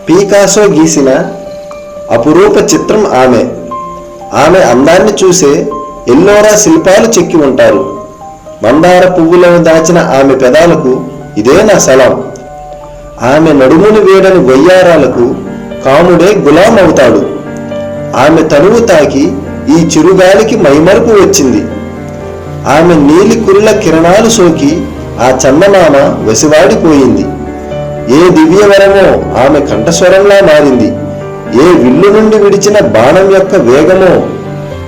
పీకాసో గీసిన అపురూప చిత్రం ఆమె. ఆమె అందాన్ని చూసే ఎల్లోరా శిల్పాలు చెక్కి ఉంటారు. మందార పువ్వులను దాచిన ఆమె పెదాలకు ఇదే నా సలాం. ఆమె నడుమును వేడని వయ్యారాలకు కాముడే గులాం అవుతాడు. ఆమె తనువు తాకి ఈ చిరుగాలికి మైమరుపు వచ్చింది. ఆమె నీలి కురుల కిరణాలు సోకి ఆ చందమామ వసివాడిపోయింది. ఏ దివ్యవరమో ఆమె కంఠస్వరంలా మారింది. ఏ విల్లు నుండి విడిచిన బాణం యొక్క వేగమో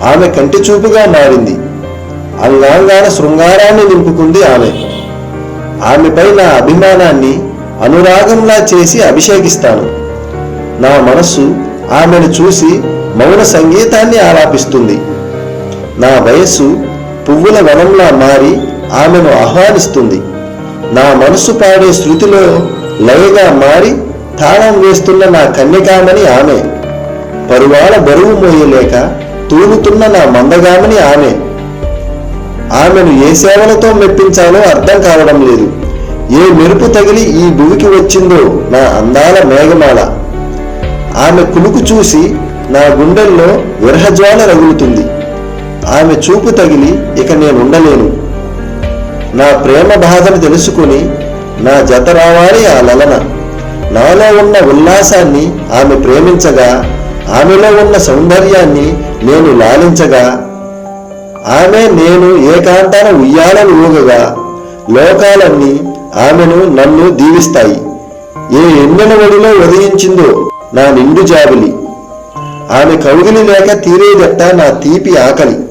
ఆమె కంటి చూపుగా మారింది. అంగాంగాన శృంగారాన్ని నింపుకుంది ఆమె. ఆమెపై నా అభిమానాన్ని అనురాగంలా చేసి అభిషేకిస్తాను. నా మనస్సు ఆమెను చూసి మౌన సంగీతాన్ని ఆలాపిస్తుంది. నా వయస్సు పువ్వుల వనంలా మారి ఆమెను ఆహ్వానిస్తుంది. నా మనస్సు పాడే శృతిలో లయగా మారి తాళం వేస్తున్న నా కన్యకామని ఆమె. పరువాల బరువు మోయలేక తూలుతున్న నా మందగామని ఆమె. ఆమెను ఏ సేవలతో మెప్పించాలో అర్థం కావడం లేదు. ఏ మెరుపు తగిలి ఈ భూమికి వచ్చిందో నా అందాల మేఘమాల. ఆమె కులుకు చూసి నా గుండెల్లో విరహజ్వాల రగులుతుంది. ఆమె చూపు తగిలి ఇక నేనుండలేను. నా ప్రేమ బాధను తెలుసుకుని నా జత రావాలి ఆ లలన. నాలో ఉన్న ఉల్లాసాన్ని ఆమె ప్రేమించగా, ఆమెలో ఉన్న సౌందర్యాన్ని నేను లాలించగా, ఆమె నేను ఏకాంతాన ఉయ్యాలను ఊగగా లోకాలన్నీ ఆమెను నన్ను దీవిస్తాయి. ఏ ఎన్నెల ఒడిలో ఉదయించిందో నా నిండు జాబిలి. ఆమె కౌగిలి లేక తీరేదట్ట నా తీపి ఆకలి.